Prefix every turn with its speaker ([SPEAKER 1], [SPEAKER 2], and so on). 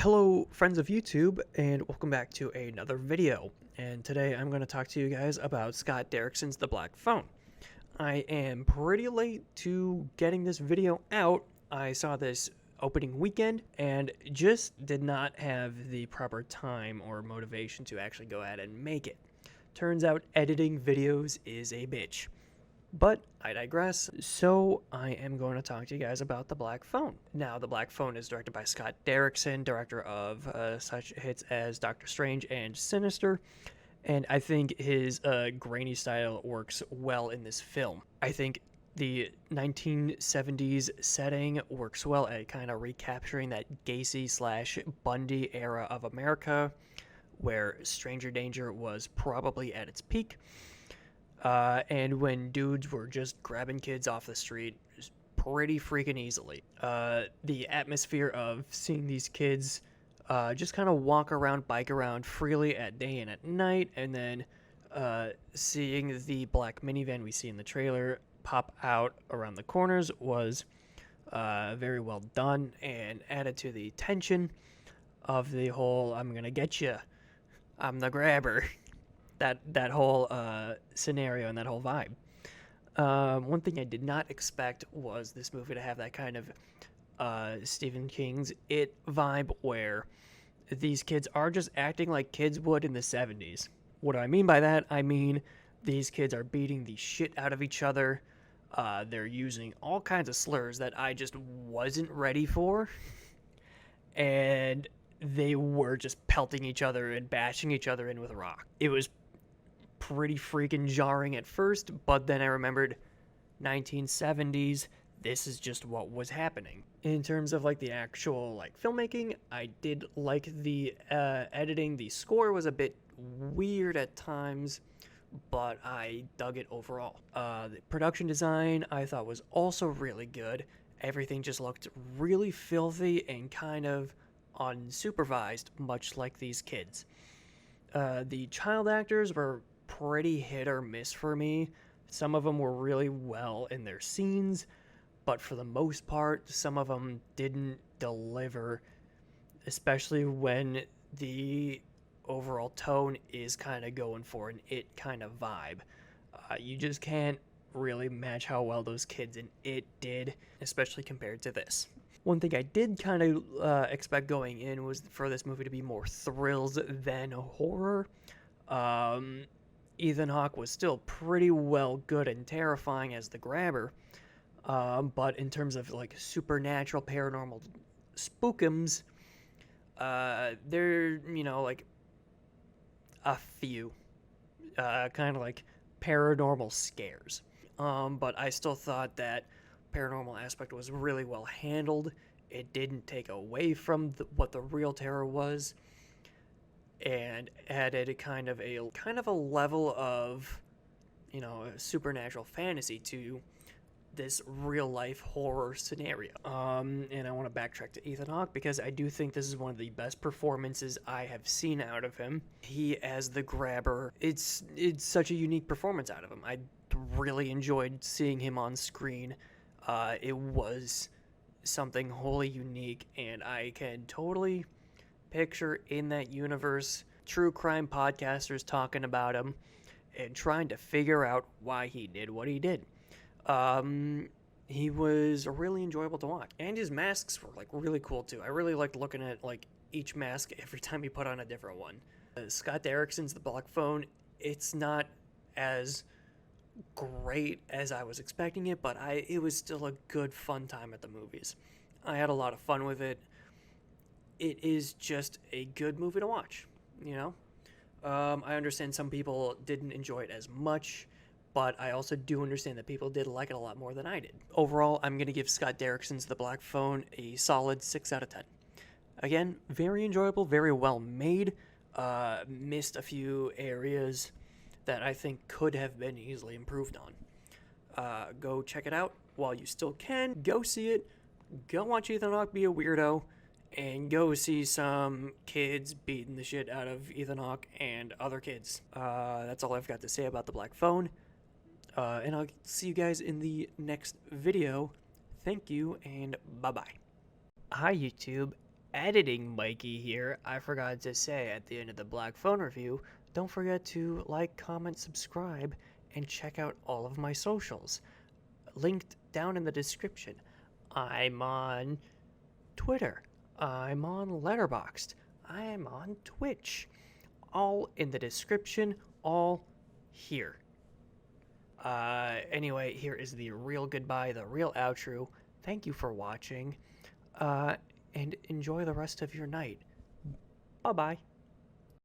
[SPEAKER 1] Hello friends of YouTube, and welcome back to another video. And today I'm going to talk to you guys about Scott Derrickson's The Black Phone. I am pretty late to getting this video out. I saw this opening weekend and just did not have the proper time or motivation to actually go ahead and make it. Turns out editing videos is a bitch. But I digress, so I am going to talk to you guys about The Black Phone. Now, The Black Phone is directed by Scott Derrickson, director of such hits as Doctor Strange and Sinister, and I think his grainy style works well in this film. I think the 1970s setting works well at kind of recapturing that Gacy/Bundy era of America, where stranger danger was probably at its peak. And when dudes were just grabbing kids off the street pretty freaking easily. The atmosphere of seeing these kids just kind of walk around, bike around freely at day and at night, and then seeing the black minivan we see in the trailer pop out around the corners was very well done and added to the tension of the whole "I'm gonna get you, I'm the grabber." That whole scenario and that whole vibe. One thing I did not expect was this movie to have that kind of Stephen King's It vibe where these kids are just acting like kids would in the 70s. What do I mean by that? I mean these kids are beating the shit out of each other. They're using all kinds of slurs that I just wasn't ready for. And they were just pelting each other and bashing each other in with a rock. It was pretty freaking jarring at first, but then I remembered 1970s, this is just what was happening. In terms of like the actual like filmmaking, I did like the editing. The score was a bit weird at times, but I dug it overall. The production design I thought was also really good. Everything just looked really filthy and kind of unsupervised, much like these kids. The child actors were pretty hit or miss for me. Some of them were really well in their scenes, but for the most part, some of them didn't deliver, especially when the overall tone is kind of going for an It kind of vibe. You just can't really match how well those kids in It did, especially compared to this. One thing I did kind of expect going in was for this movie to be more thrills than horror. Ethan Hawke was still pretty well good and terrifying as the grabber, but in terms of like supernatural paranormal spookums, they're, like a few kind of like paranormal scares. But I still thought that paranormal aspect was really well handled. It didn't take away from what the real terror was, and added kind of a level of, supernatural fantasy to this real life horror scenario. And I want to backtrack to Ethan Hawke because I do think this is one of the best performances I have seen out of him. He as the grabber, it's such a unique performance out of him. I really enjoyed seeing him on screen. It was something wholly unique, and I can totally picture in that universe true crime podcasters talking about him and trying to figure out why he did what he did. He was really enjoyable to watch, and his masks were like really cool too. I really liked looking at like each mask every time he put on a different one. Scott Derrickson's The Black Phone, it's not as great as I was expecting it, but it was still a good fun time at the movies. I had a lot of fun with it. It is just a good movie to watch, I understand some people didn't enjoy it as much, but I also do understand that people did like it a lot more than I did. Overall, I'm going to give Scott Derrickson's The Black Phone a solid 6 out of 10. Again, very enjoyable, very well made. Missed a few areas that I think could have been easily improved on. Go check it out while you still can. Go see it. Go watch Ethan Hawke be a weirdo. And go see some kids beating the shit out of Ethan Hawke and other kids. That's all I've got to say about The Black Phone. And I'll see you guys in the next video. Thank you, and bye-bye. Hi, YouTube. editing Mikey here. I forgot to say at the end of the Black Phone review, don't forget to like, comment, subscribe, and check out all of my socials. Linked down in the description. I'm on Twitter. I'm on Letterboxd. I'm on Twitch. All in the description, all here. Anyway, here is the real goodbye, the real outro. Thank you for watching, and enjoy the rest of your night. Bye-bye.